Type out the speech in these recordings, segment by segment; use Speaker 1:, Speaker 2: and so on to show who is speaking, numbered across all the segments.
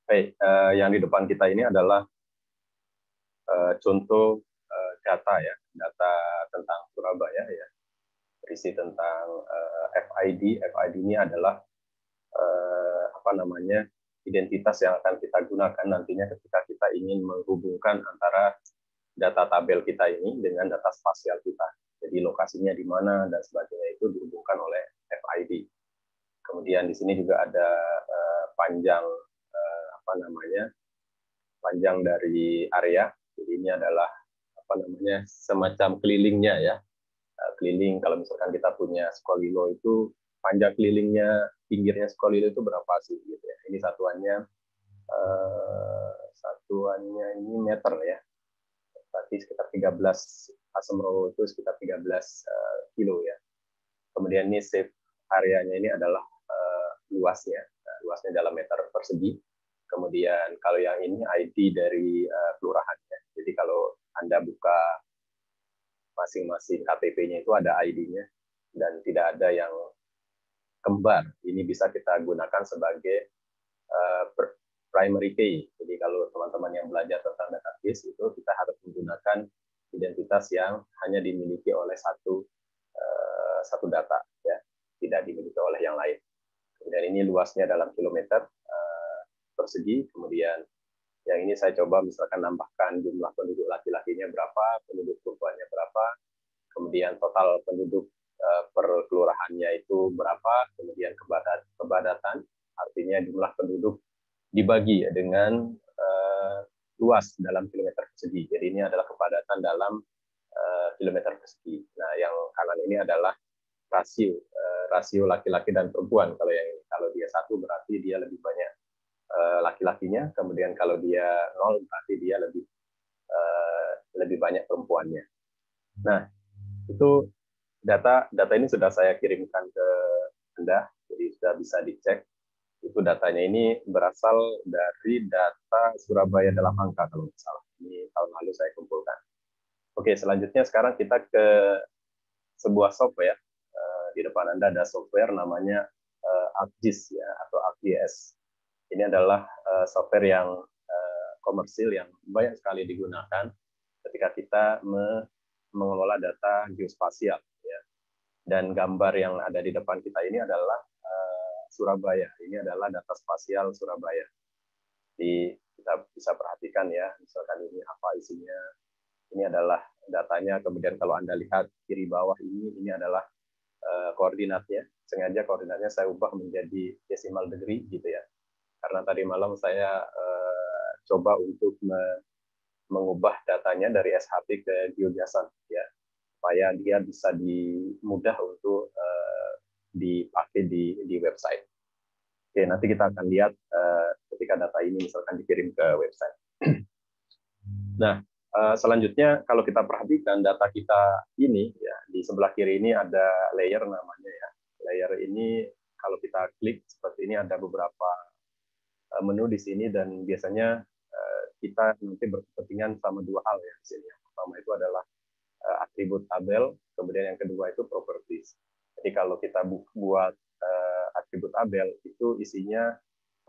Speaker 1: Baik, yang di depan kita ini adalah contoh data ya, data tentang Surabaya ya, berisi tentang FID. FID ini adalah apa namanya identitas yang akan kita gunakan nantinya ketika kita ingin menghubungkan antara data tabel kita ini dengan data spasial kita. Jadi lokasinya di mana dan sebagainya itu dihubungkan oleh FID. Kemudian di sini juga ada panjang apa namanya panjang dari area. Jadi ini adalah apa namanya semacam kelilingnya ya. Keliling kalau misalkan kita punya Skolilo itu panjang kelilingnya pinggirnya Skolilo itu berapa sih gitu ya. Ini satuannya ini meter ya. Berarti sekitar 13 Asemrowo itu sekitar 13 kilo ya. Kemudian ini safe areanya ini adalah luasnya. Luasnya dalam meter persegi. Kemudian kalau yang ini ID dari kelurahannya. Jadi kalau Anda buka masing-masing KTP-nya itu ada ID-nya dan tidak ada yang kembar. Ini bisa kita gunakan sebagai primary key. Jadi kalau teman-teman yang belajar tentang database itu kita harus menggunakan identitas yang hanya dimiliki oleh satu data ya, tidak dimiliki oleh yang lain. Kemudian ini luasnya dalam kilometer persegi. Kemudian yang ini saya coba misalkan nambahkan jumlah penduduk laki-lakinya berapa, penduduk perempuannya berapa, kemudian total penduduk per kelurahannya itu berapa, kemudian kebadatan, artinya jumlah penduduk dibagi dengan luas dalam kilometer persegi. Jadi ini adalah kepadatan dalam kilometer persegi. Nah, yang kanan ini adalah rasio laki-laki dan perempuan. Kalau yang ini, kalau dia 1 berarti dia lebih banyak laki-lakinya, kemudian kalau dia 0 berarti dia lebih banyak perempuannya. Nah, itu data ini sudah saya kirimkan ke Anda, jadi sudah bisa dicek. Itu datanya ini berasal dari data Surabaya dalam angka kalau tidak salah. Ini tahun lalu saya kumpulkan. Oke, selanjutnya sekarang kita ke sebuah software. Di depan Anda ada software namanya ArcGIS ya, atau ArcGIS. Ini adalah software yang komersil yang banyak sekali digunakan ketika kita mengelola data geospasial. Ya. Dan gambar yang ada di depan kita ini adalah Surabaya. Ini adalah data spasial Surabaya. Jadi kita bisa perhatikan ya, misalkan ini apa isinya. Ini adalah datanya. Kemudian kalau Anda lihat kiri bawah ini adalah koordinatnya. Sengaja koordinatnya saya ubah menjadi decimal degree gitu ya. Karena tadi malam saya coba untuk mengubah datanya dari SHP ke GeoJASN ya, supaya dia bisa mudah untuk dipakai di website. Oke, nanti kita akan lihat ketika data ini misalkan dikirim ke website. Nah, selanjutnya kalau kita perhatikan data kita ini ya, di sebelah kiri ini ada layer namanya ya. Layer ini kalau kita klik seperti ini ada beberapa menu di sini, dan biasanya kita nanti berkepentingan sama dua hal ya di sini. Yang pertama itu adalah atribut tabel, kemudian yang kedua itu properties. Jadi kalau kita buat atribut tabel itu isinya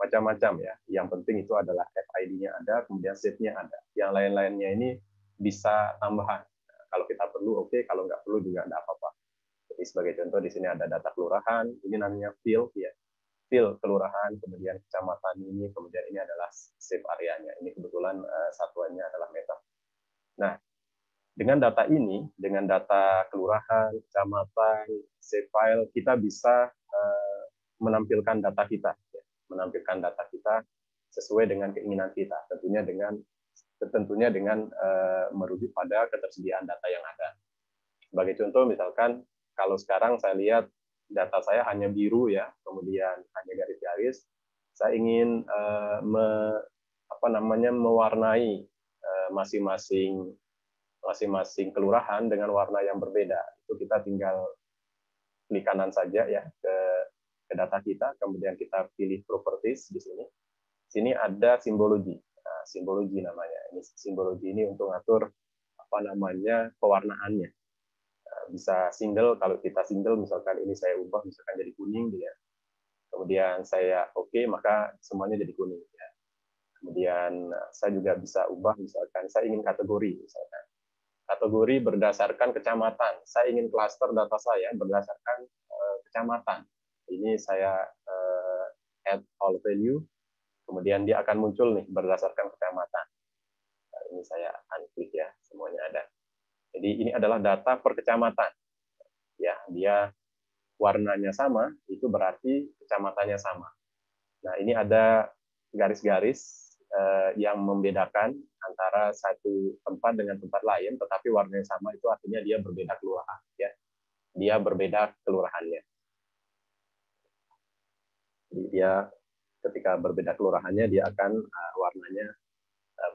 Speaker 1: macam-macam ya. Yang penting itu adalah FID-nya ada, kemudian set-nya ada. Yang lain-lainnya ini bisa tambahan. Kalau kita perlu oke, kalau nggak perlu juga nggak apa-apa. Jadi sebagai contoh di sini ada data kelurahan, ini namanya field ya. Field kelurahan, kemudian kecamatan ini, kemudian ini adalah safe areanya. Ini kebetulan satuannya adalah meter. Nah, dengan data ini, dengan data kelurahan, kecamatan, save file, kita bisa menampilkan data kita, menampilkan data kita sesuai dengan keinginan kita, tentunya dengan merujuk pada ketersediaan data yang ada. Sebagai contoh, misalkan kalau sekarang saya lihat data saya hanya biru ya, kemudian hanya garis-garis, saya ingin mewarnai masing-masing kelurahan dengan warna yang berbeda. Itu kita tinggal klik kanan saja ya ke data kita, kemudian kita pilih properties di sini. Sini ada simbologi. Nah, simbologi namanya. Ini simbologi ini untuk ngatur pewarnaannya. Nah, bisa single, kalau kita single misalkan ini saya ubah misalkan jadi kuning ya. Kemudian saya oke, maka semuanya jadi kuning ya. Kemudian saya juga bisa ubah, misalkan saya ingin kategori, misalkan kategori berdasarkan kecamatan. Saya ingin klaster data saya berdasarkan kecamatan. Ini saya add all value, kemudian dia akan muncul nih berdasarkan kecamatan. Nah, ini saya unklik ya, semuanya ada. Jadi ini adalah data per kecamatan. Ya, dia warnanya sama, itu berarti kecamatannya sama. Nah, ini ada garis-garis yang membedakan antara satu tempat dengan tempat lain, tetapi warnanya sama, itu artinya dia berbeda kelurahan. Ya. Dia berbeda kelurahannya. Jadi dia ketika berbeda kelurahannya, dia akan warnanya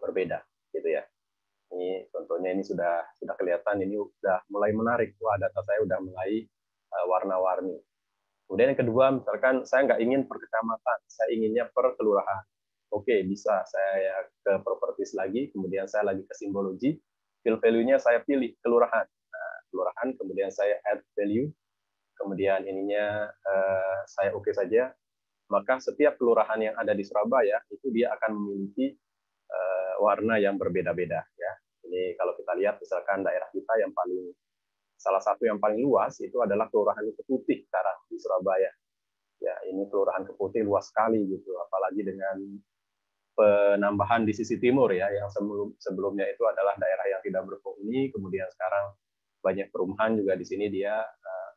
Speaker 1: berbeda, gitu ya. Ini contohnya ini sudah kelihatan, ini sudah mulai menarik. Wah, data saya sudah mulai warna-warni. Kemudian yang kedua, misalkan saya nggak ingin per kecamatan, saya inginnya per kelurahan. Oke, bisa. Saya ke properties lagi, kemudian saya lagi ke simbologi, fill value-nya saya pilih kelurahan. Nah, kelurahan, kemudian saya add value, kemudian ininya saya oke saja. Maka setiap kelurahan yang ada di Surabaya itu dia akan memiliki warna yang berbeda-beda. Ya. Ini kalau kita lihat, misalkan daerah kita yang salah satu yang paling luas itu adalah Kelurahan Keputih sekarang di Surabaya. Ya, ini Kelurahan Keputih luas sekali gitu, apalagi dengan penambahan di sisi timur ya, yang sebelumnya itu adalah daerah yang tidak berpenghuni, kemudian sekarang banyak perumahan juga di sini, dia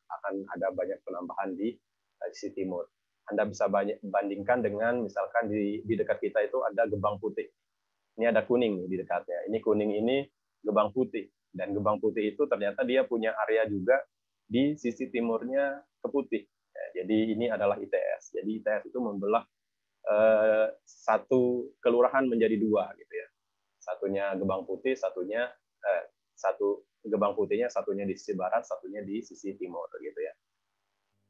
Speaker 1: akan ada banyak penambahan di sisi timur. Anda bisa bandingkan dengan misalkan di dekat kita itu ada Gebang Putih. Ini ada kuning di dekatnya. Ini kuning ini Gebang Putih. Dan Gebang Putih itu ternyata dia punya area juga di sisi timurnya Keputih. Ya, jadi ini adalah ITS. Jadi ITS itu membelah satu kelurahan menjadi dua gitu ya. Satunya Gebang Putih, satu Gebang Putihnya satunya di sisi barat, satunya di sisi timur gitu ya.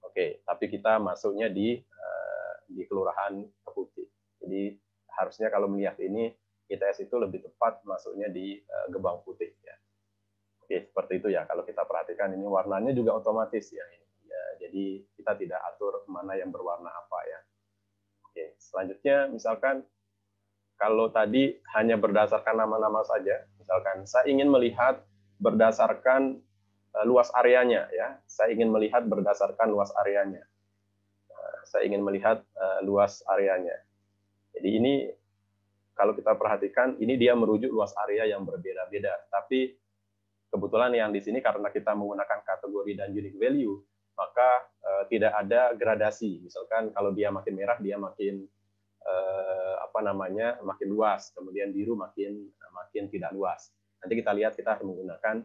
Speaker 1: Oke, tapi kita masuknya di kelurahan Keputih. Jadi harusnya kalau melihat ini ITS itu lebih tepat masuknya di Gebang Putih ya. Oke, seperti itu ya. Kalau kita perhatikan ini warnanya juga otomatis ya ini. Ya, jadi kita tidak atur mana yang berwarna apa ya. Oke, selanjutnya misalkan kalau tadi hanya berdasarkan nama-nama saja, misalkan saya ingin melihat berdasarkan luas areanya ya. Saya ingin melihat berdasarkan luas areanya. Saya ingin melihat luas areanya. Jadi ini kalau kita perhatikan ini dia merujuk luas area yang berbeda-beda. Tapi kebetulan yang di sini karena kita menggunakan kategori dan unique value, maka tidak ada gradasi. Misalkan kalau dia makin merah, dia makin makin luas, kemudian biru makin tidak luas. Nanti kita lihat kita menggunakan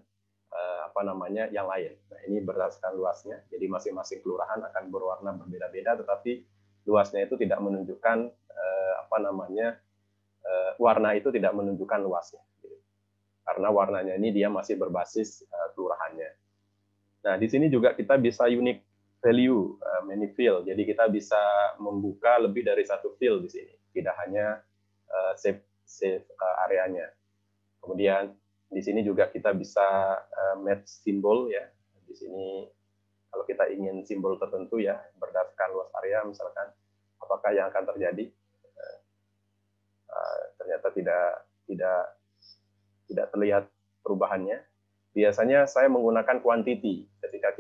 Speaker 1: yang lain. Nah, ini berdasarkan luasnya. Jadi masing-masing kelurahan akan berwarna berbeda-beda, tetapi luasnya itu tidak menunjukkan warna itu tidak menunjukkan luasnya. Karena warnanya ini dia masih berbasis kelurahannya. Nah, di sini juga kita bisa unique value, many field. Jadi kita bisa membuka lebih dari satu field di sini, tidak hanya save areanya. Kemudian di sini juga kita bisa match simbol ya. Di sini kalau kita ingin simbol tertentu ya berdasarkan luas area, misalkan apakah yang akan terjadi, ternyata tidak terlihat perubahannya. Biasanya saya menggunakan quantity ketika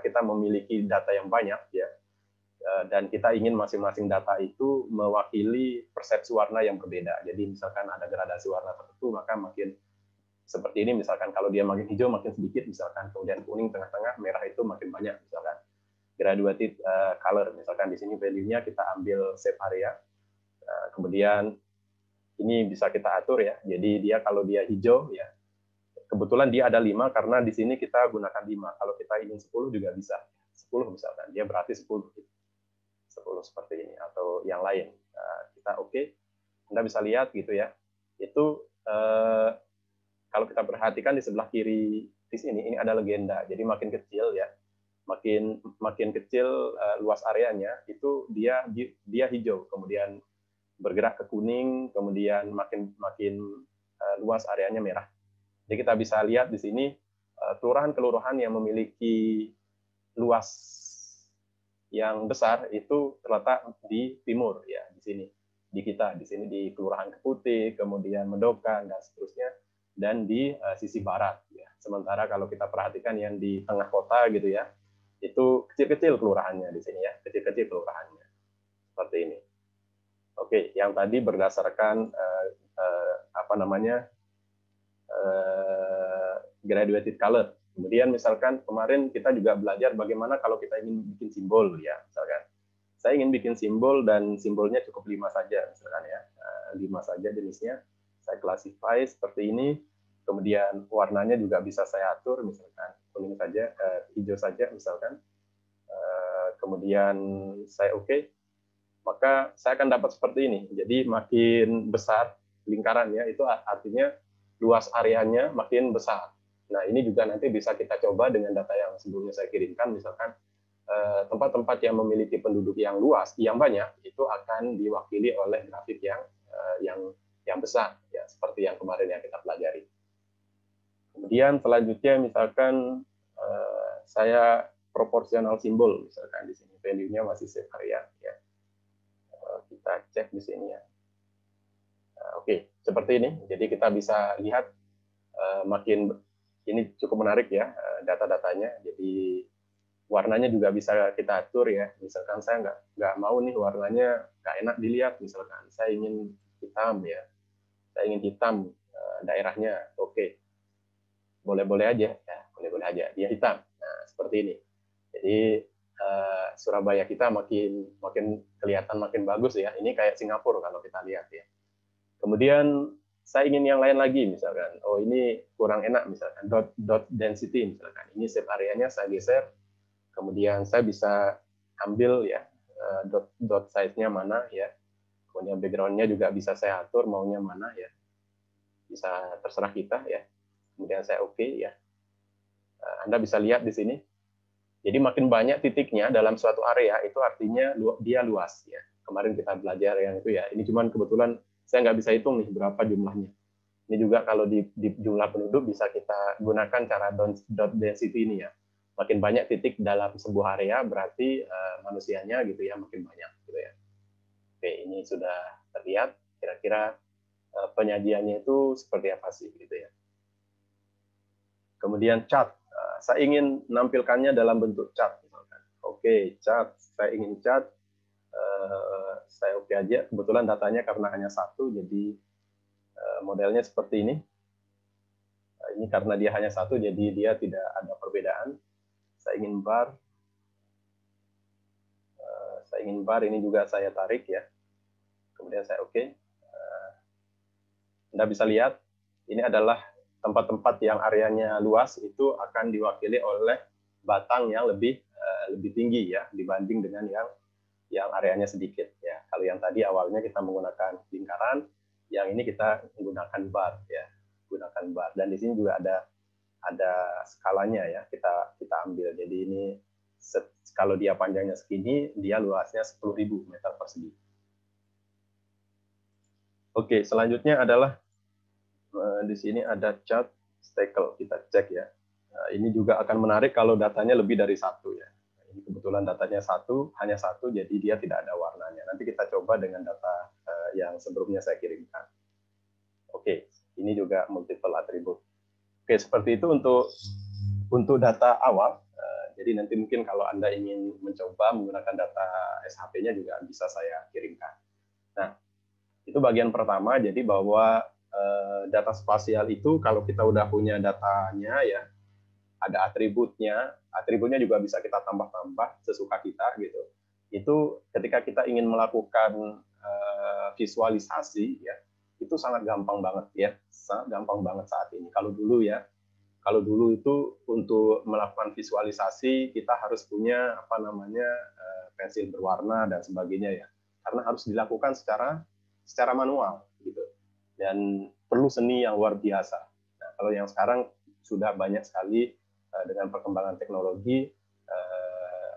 Speaker 1: kita memiliki data yang banyak ya, dan kita ingin masing-masing data itu mewakili persepsi warna yang berbeda. Jadi misalkan ada gradasi warna tertentu, maka makin seperti ini, misalkan kalau dia makin hijau makin sedikit, misalkan kemudian kuning tengah-tengah, merah itu makin banyak, misalkan graduated color, misalkan di sini value-nya kita ambil save area, kemudian ini bisa kita atur ya. Jadi dia kalau dia hijau ya, kebetulan dia ada 5 karena di sini kita gunakan 5. Kalau kita ingin 10 juga bisa. 10 misalkan, dia berarti 10 seperti ini atau yang lain. Kita oke. Anda bisa lihat gitu ya. Itu kalau kita perhatikan di sebelah kiri di sini ini ada legenda. Jadi makin kecil ya. Makin kecil luas areanya itu dia hijau, kemudian bergerak ke kuning, kemudian makin luas areanya merah. Jadi kita bisa lihat di sini kelurahan-kelurahan yang memiliki luas yang besar itu terletak di timur ya, di sini. Di kita, di sini di Kelurahan Keputih, kemudian Medokan dan seterusnya, dan di sisi barat ya. Sementara kalau kita perhatikan yang di tengah kota gitu ya, itu kecil-kecil kelurahannya di sini ya, kecil-kecil kelurahannya. Seperti ini. Oke, yang tadi berdasarkan apa namanya? Graduated color. Kemudian misalkan kemarin kita juga belajar bagaimana kalau kita ingin bikin simbol ya, misalkan saya ingin bikin simbol dan simbolnya cukup 5 saja misalkan ya, 5 saja jenisnya. Saya classify seperti ini. Kemudian warnanya juga bisa saya atur, misalkan kuning saja, hijau saja misalkan. Kemudian saya oke, maka saya akan dapat seperti ini. Jadi makin besar lingkarannya itu artinya luas areanya makin besar. Nah, ini juga nanti bisa kita coba dengan data yang sebelumnya saya kirimkan, misalkan tempat-tempat yang memiliki penduduk yang luas, yang banyak, itu akan diwakili oleh grafik yang besar, ya seperti yang kemarin yang kita pelajari. Kemudian selanjutnya misalkan saya proporsional simbol, misalkan di sini value-nya masih save area, ya. Kita cek di sini ya. Oke, seperti ini. Jadi kita bisa lihat makin ini cukup menarik ya data-datanya. Jadi warnanya juga bisa kita atur ya. Misalkan saya nggak mau nih warnanya nggak enak dilihat. Misalkan saya ingin hitam ya. Saya ingin hitam daerahnya. Oke, boleh-boleh aja. Ya, boleh-boleh aja. Dia hitam. Nah, seperti ini. Jadi Surabaya kita makin kelihatan makin bagus ya. Ini kayak Singapura kalau kita lihat ya. Kemudian saya ingin yang lain lagi, misalkan, oh ini kurang enak, misalkan dot density, misalkan, ini shape areanya saya geser, kemudian saya bisa ambil ya dot size-nya mana ya, kemudian background-nya juga bisa saya atur maunya mana ya, bisa terserah kita ya. Kemudian saya oke ya. Anda bisa lihat di sini. Jadi makin banyak titiknya dalam suatu area itu artinya dia luas ya. Kemarin kita belajar yang itu ya. Ini cuman kebetulan saya nggak bisa hitung nih berapa jumlahnya. Ini juga kalau di jumlah penduduk bisa kita gunakan cara dot density ini ya. Makin banyak titik dalam sebuah area berarti manusianya gitu ya makin banyak gitu ya. Oke, ini sudah terlihat kira-kira penyajiannya itu seperti apa sih gitu ya. Kemudian chart, saya ingin menampilkannya dalam bentuk chart misalkan. Oke, chart, saya ingin chart, saya oke aja. Kebetulan datanya karena hanya satu, jadi modelnya seperti ini. Ini karena dia hanya satu, jadi dia tidak ada perbedaan. Saya ingin bar, ini juga saya tarik ya. Kemudian saya oke. Anda bisa lihat, ini adalah tempat-tempat yang areanya luas itu akan diwakili oleh batang yang lebih tinggi ya dibanding dengan yang areanya sedikit ya. Kalau yang tadi awalnya kita menggunakan lingkaran, yang ini kita menggunakan bar ya, gunakan bar. Dan di sini juga ada skalanya ya, kita ambil. Jadi ini kalau dia panjangnya segini, dia luasnya 10.000 meter persegi. Oke, selanjutnya adalah di sini ada chart stackle, kita cek ya. Nah, ini juga akan menarik kalau datanya lebih dari satu ya. Ini kebetulan datanya hanya satu, jadi dia tidak ada warnanya. Nanti kita coba dengan data yang sebelumnya saya kirimkan. Oke, ini juga multiple attribute. Oke, seperti itu untuk data awal. Jadi nanti mungkin kalau Anda ingin mencoba menggunakan data SHP-nya juga bisa saya kirimkan. Nah, itu bagian pertama. Jadi bahwa data spasial itu kalau kita udah punya datanya ya, ada atributnya juga bisa kita tambah-tambah sesuka kita gitu. Itu ketika kita ingin melakukan visualisasi ya, itu sangat gampang banget ya, sangat gampang banget saat ini. Kalau dulu itu untuk melakukan visualisasi kita harus punya apa namanya pensil berwarna dan sebagainya ya, karena harus dilakukan secara manual gitu. Dan perlu seni yang luar biasa. Nah, kalau yang sekarang sudah banyak sekali dengan perkembangan teknologi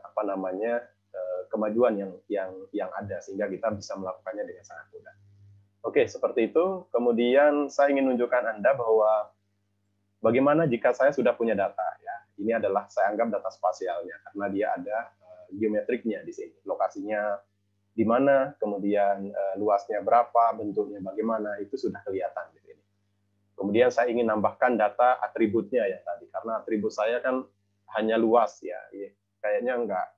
Speaker 1: apa namanya kemajuan yang ada sehingga kita bisa melakukannya dengan sangat mudah. Oke, seperti itu. Kemudian saya ingin menunjukkan Anda bahwa bagaimana jika saya sudah punya data ya. Ini adalah saya anggap data spasialnya karena dia ada geometriknya di sini, lokasinya di mana, kemudian luasnya berapa, bentuknya bagaimana, itu sudah kelihatan di sini. Kemudian saya ingin nambahkan data atributnya ya tadi, karena atribut saya kan hanya luas ya, kayaknya nggak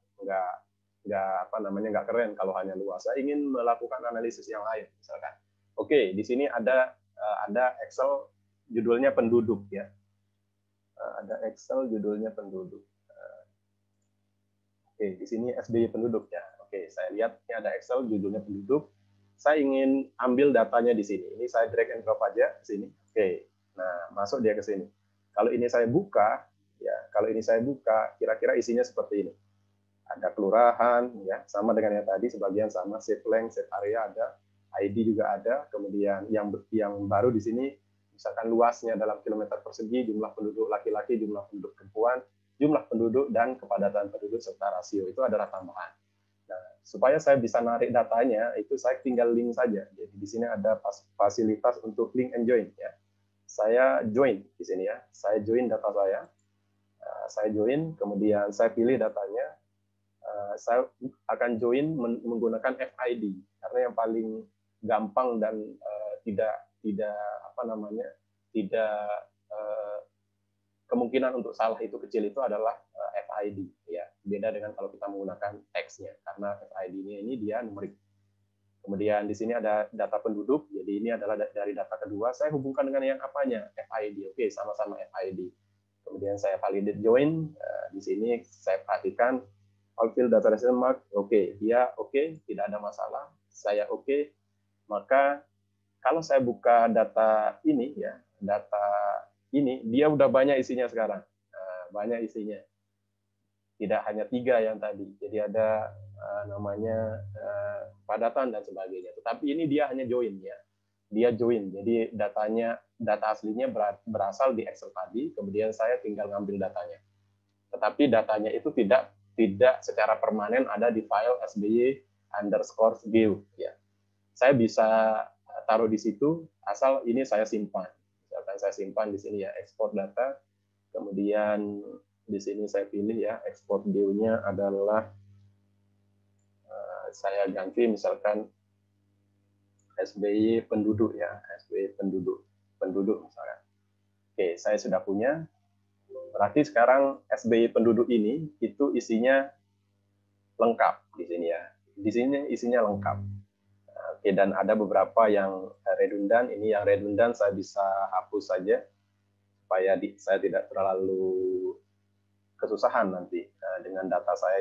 Speaker 1: keren kalau hanya luas. Saya ingin melakukan analisis yang lain, misalkan. Oke, di sini ada Excel judulnya penduduk ya, ada Excel judulnya penduduk. Oke, di sini SBY penduduk ya. Oke, saya lihat ini ada Excel judulnya penduduk. Saya ingin ambil datanya di sini. Ini saya drag and drop aja ke sini. Oke, nah masuk dia ke sini. Kalau ini saya buka, ya, kira-kira isinya seperti ini. Ada kelurahan, ya, sama dengan yang tadi, sebagian sama, save length, save area ada, ID juga ada. Kemudian yang baru di sini, misalkan luasnya dalam kilometer persegi, jumlah penduduk laki-laki, jumlah penduduk perempuan, jumlah penduduk dan kepadatan penduduk serta rasio itu adalah tambahan. Nah, supaya saya bisa narik datanya, itu saya tinggal link saja. Jadi di sini ada fasilitas untuk link and join ya. Saya join di sini ya. Saya join data saya. Saya join, kemudian saya pilih datanya. Saya akan join menggunakan FID karena yang paling gampang dan tidak kemungkinan untuk salah itu kecil itu adalah FID ya. Beda dengan kalau kita menggunakan teksnya karena FID-nya ini dia numerik. Kemudian di sini ada data penduduk. Jadi ini adalah dari data kedua. Saya hubungkan dengan yang apanya? FID. Oke, sama-sama FID. Kemudian saya validate join. Di sini saya perhatikan all field data resident mark. Oke, dia oke, tidak ada masalah. Saya oke. Maka kalau saya buka data ini ya, data ini dia udah banyak isinya sekarang. Banyak isinya. Tidak hanya 3 yang tadi. Jadi ada namanya padatan dan sebagainya. Tetapi ini dia hanya join ya. Dia join. Jadi data aslinya berasal di Excel tadi, kemudian saya tinggal ngambil datanya. Tetapi datanya itu tidak secara permanen ada di file sby_geo ya. Saya bisa taruh di situ asal ini saya simpan. Misalkan saya simpan di sini ya, export data. Kemudian di sini saya pilih ya, export view-nya adalah saya ganti misalkan SBY penduduk ya, SBY penduduk misalkan. Oke, saya sudah punya. Berarti sekarang SBY penduduk ini itu isinya lengkap di sini ya. Di sini isinya lengkap. Oke, dan ada beberapa yang redundan. Ini yang redundan saya bisa hapus saja supaya saya tidak terlalu kesusahan nanti dengan data saya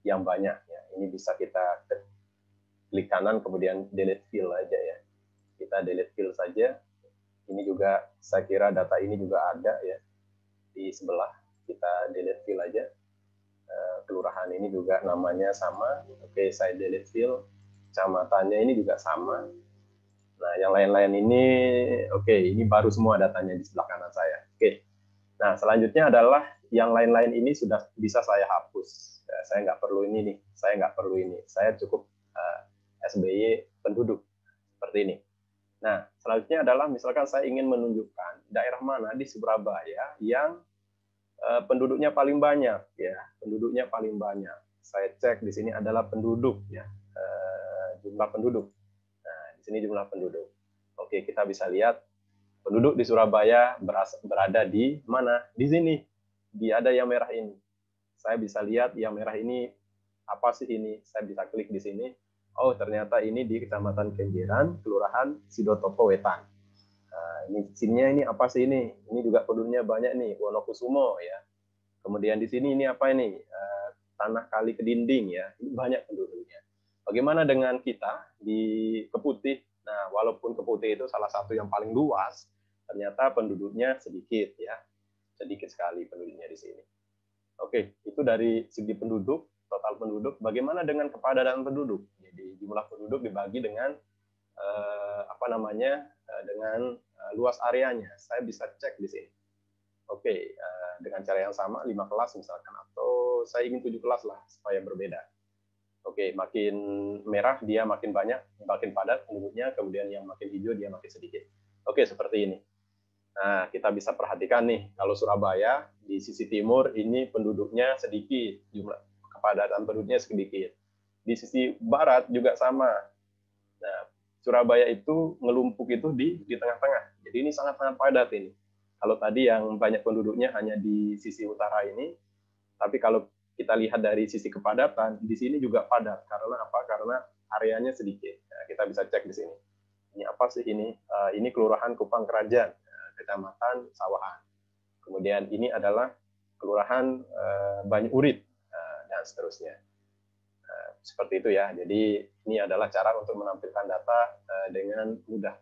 Speaker 1: yang banyak ya. Ini bisa kita klik kanan kemudian delete fill aja ya. Kita delete fill saja. Ini juga saya kira data ini juga ada ya di sebelah. Kita delete fill aja. Kelurahan ini juga namanya sama. Oke, saya delete fill. Kecamatannya ini juga sama. Nah, yang lain-lain ini oke, ini baru semua datanya di sebelah kanan saya. Oke. Nah, selanjutnya adalah yang lain-lain ini sudah bisa saya hapus. Saya nggak perlu ini nih. Saya cukup SBY penduduk seperti ini. Nah, selanjutnya adalah misalkan saya ingin menunjukkan daerah mana di Surabaya yang penduduknya paling banyak ya, penduduknya paling banyak. Saya cek di sini adalah penduduk ya, jumlah penduduk. Nah, di sini jumlah penduduk. Oke, kita bisa lihat penduduk di Surabaya berada di mana? Di sini. Ada yang merah ini. Saya bisa lihat yang merah ini apa sih ini? Saya bisa klik di sini. Oh, ternyata ini di Kecamatan Kenjeran, Kelurahan Sidotopo Wetan. Nah, ini sininya ini apa sih ini? Ini juga penduduknya banyak nih, Wonokusumo ya. Kemudian di sini ini apa ini? Tanah Kali Kedinding ya. Ini banyak penduduknya. Bagaimana dengan kita di Keputih? Nah, walaupun Keputih itu salah satu yang paling luas, ternyata penduduknya sedikit ya. Sedikit sekali penduduknya di sini. Oke, itu dari segi penduduk, total penduduk. Bagaimana dengan kepadatan penduduk? Jadi jumlah penduduk dibagi dengan dengan luas areanya. Saya bisa cek di sini. Oke, dengan cara yang sama 5 kelas misalkan, atau saya ingin 7 kelas lah supaya berbeda. Oke, makin merah dia makin banyak, makin padat penduduknya, kemudian yang makin hijau dia makin sedikit. Oke, seperti ini. Nah, kita bisa perhatikan nih, kalau Surabaya di sisi timur ini penduduknya sedikit, jumlah kepadatan penduduknya sedikit. Di sisi barat juga sama. Nah, Surabaya itu ngelumpuk itu di tengah-tengah. Jadi ini sangat-sangat padat ini. Kalau tadi yang banyak penduduknya hanya di sisi utara ini, tapi kalau kita lihat dari sisi kepadatan, di sini juga padat. Karena apa? Karena areanya sedikit. Nah, kita bisa cek di sini. Ini apa sih ini? Ini Kelurahan Kupang Kerajaan, Kecamatan Sawahan. Kemudian ini adalah Kelurahan Banyu Urip, dan seterusnya. Seperti itu ya. Jadi ini adalah cara untuk menampilkan data dengan mudah.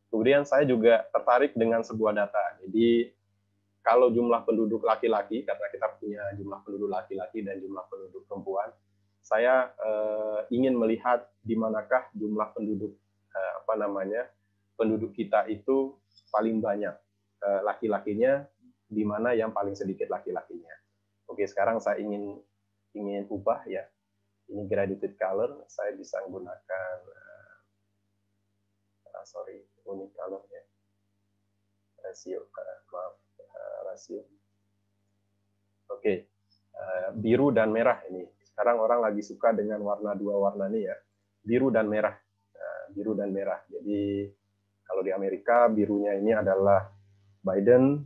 Speaker 1: Kemudian saya juga tertarik dengan sebuah data. Jadi kalau jumlah penduduk laki-laki, karena kita punya jumlah penduduk laki-laki dan jumlah penduduk perempuan, saya ingin melihat di manakah jumlah penduduk penduduk kita itu paling banyak laki-lakinya, di mana yang paling sedikit laki-lakinya. Oke, sekarang saya ingin ubah ya. Ini graded color, saya bisa menggunakan unique color ya. Rasio, maaf. Rasio. Oke, biru dan merah ini. Sekarang orang lagi suka dengan dua warna ini ya, biru dan merah. Biru dan merah. Jadi kalau di Amerika birunya ini adalah Biden,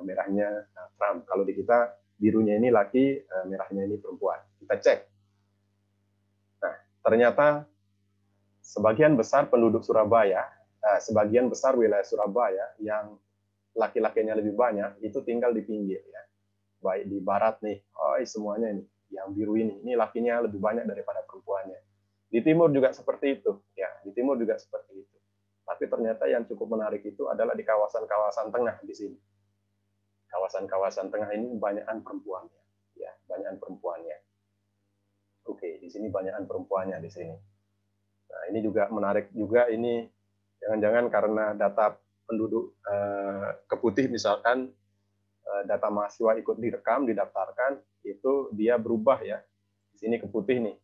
Speaker 1: merahnya Trump. Kalau di kita birunya ini laki, merahnya ini perempuan. Kita cek. Nah, ternyata sebagian besar penduduk Surabaya, sebagian besar wilayah Surabaya yang laki-lakinya lebih banyak itu tinggal di pinggir ya, baik di barat nih, semuanya ini yang biru ini lakinya lebih banyak daripada perempuannya. Di timur juga seperti itu ya, di timur juga seperti itu. Tapi ternyata yang cukup menarik itu adalah di kawasan-kawasan tengah di sini. Kawasan-kawasan tengah ini banyakan perempuannya ya, banyakan perempuannya. Oke, di sini banyakan perempuannya di sini. Nah, ini juga menarik juga ini, jangan-jangan karena data penduduk keputih misalkan, data mahasiswa ikut direkam, didaftarkan, itu dia berubah ya. Di sini keputih nih,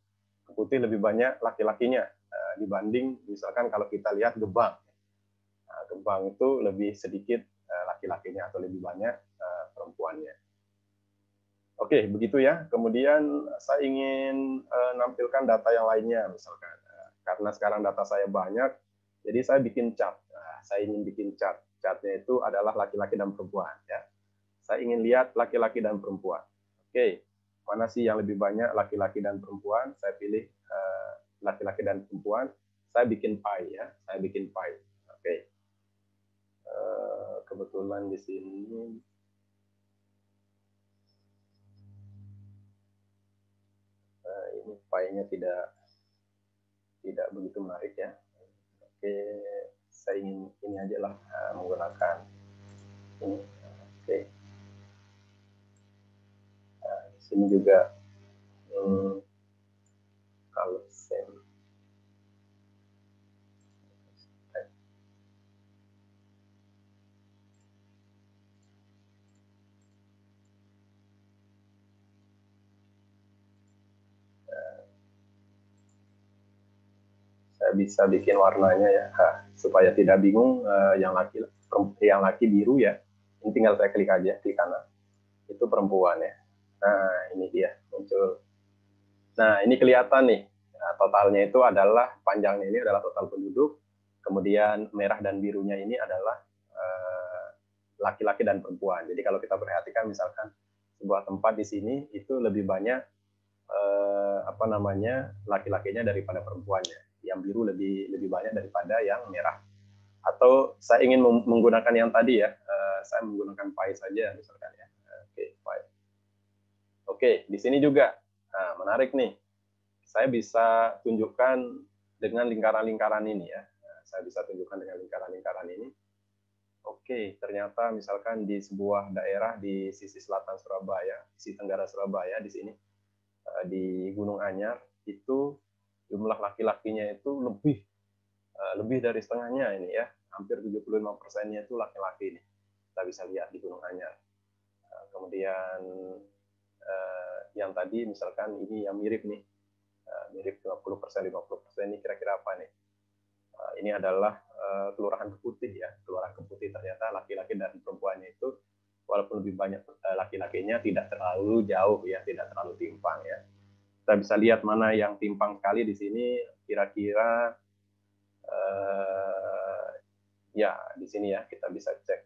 Speaker 1: keputih lebih banyak laki-lakinya dibanding misalkan kalau kita lihat Gebang. Nah, Gebang itu lebih sedikit laki-lakinya atau lebih banyak perempuannya. Oke, begitu ya. Kemudian saya ingin nampilkan data yang lainnya misalkan. Karena sekarang data saya banyak, jadi saya bikin chart. Saya ingin bikin chart. Chartnya itu adalah laki-laki dan perempuan. Ya. Saya ingin lihat laki-laki dan perempuan. Oke, mana sih yang lebih banyak laki-laki dan perempuan? Saya pilih laki-laki dan perempuan. Saya bikin pie ya. Saya bikin pie. Oke. Kebetulan di sini ini pie-nya tidak begitu menarik ya. Oke, saya ingin ini aja lah, menggunakan ini. Oke. Nah, di sini juga kalau same. Saya bisa bikin warnanya ya, supaya tidak bingung. Yang laki biru ya, ini tinggal saya klik aja di kanan, itu perempuan ya. Nah, ini dia muncul. Nah, ini kelihatan nih, totalnya itu adalah, panjangnya ini adalah total penduduk, kemudian merah dan birunya ini adalah laki-laki dan perempuan. Jadi kalau kita perhatikan misalkan sebuah tempat di sini itu lebih banyak laki-lakinya daripada perempuannya. Yang biru lebih banyak daripada yang merah. Atau saya ingin menggunakan yang tadi ya, saya menggunakan pie saja misalkan ya. Oke, pie. Oke, di sini juga menarik nih. Saya bisa tunjukkan dengan lingkaran-lingkaran ini ya. Saya bisa tunjukkan dengan lingkaran-lingkaran ini. Oke, ternyata misalkan di sebuah daerah di sisi selatan Surabaya, sisi tenggara Surabaya di sini, di Gunung Anyar, itu jumlah laki-lakinya itu lebih dari setengahnya ini ya, hampir 75%-nya itu laki-laki nih. Kita bisa lihat di Gunung Anyar. Kemudian yang tadi misalkan ini yang mirip nih, mirip 50%, 50%, ini kira-kira apa nih? Ini adalah Kelurahan Keputih ya. Kelurahan Keputih ternyata laki-laki dan perempuannya itu walaupun lebih banyak laki-lakinya tidak terlalu jauh ya, tidak terlalu timpang ya. Kita bisa lihat mana yang timpang sekali di sini, kira-kira ya di sini ya kita bisa cek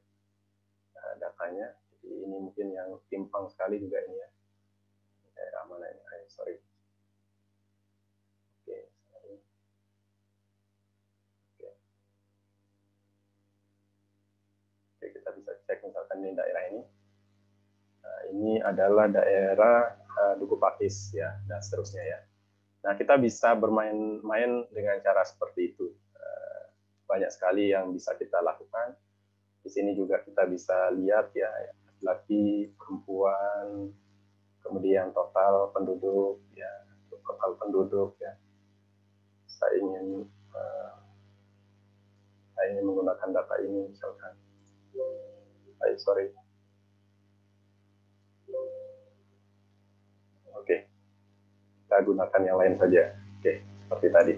Speaker 1: datanya. Jadi ini mungkin yang timpang sekali juga ini ya. Daerah mana ini? Sorry. Oke, sorry. Oke, kita bisa cek misalkan ini daerah ini. Nah, ini adalah daerah Duku Pakis ya, dan seterusnya ya. Nah, kita bisa bermain-main dengan cara seperti itu. Banyak sekali yang bisa kita lakukan. Di sini juga kita bisa lihat ya, laki, perempuan, kemudian total penduduk ya, total penduduk ya. Saya ingin menggunakan data ini misalkan. Sorry. Oke, kita gunakan yang lain saja. Oke, seperti tadi.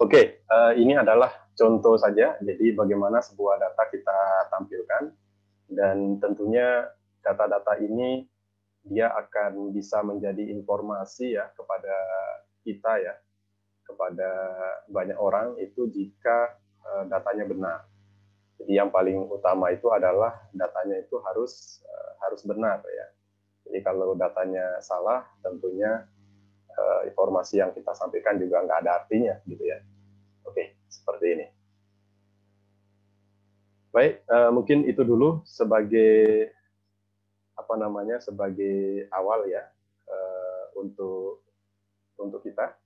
Speaker 1: Oke, ini adalah contoh saja. Jadi bagaimana sebuah data kita tampilkan, dan tentunya data-data ini dia akan bisa menjadi informasi ya kepada kita ya, kepada banyak orang itu jika datanya benar. Jadi yang paling utama itu adalah datanya itu harus benar ya. Jadi kalau datanya salah, tentunya informasi yang kita sampaikan juga nggak ada artinya gitu ya. Oke, seperti ini. Baik, mungkin itu dulu sebagai sebagai awal ya untuk kita.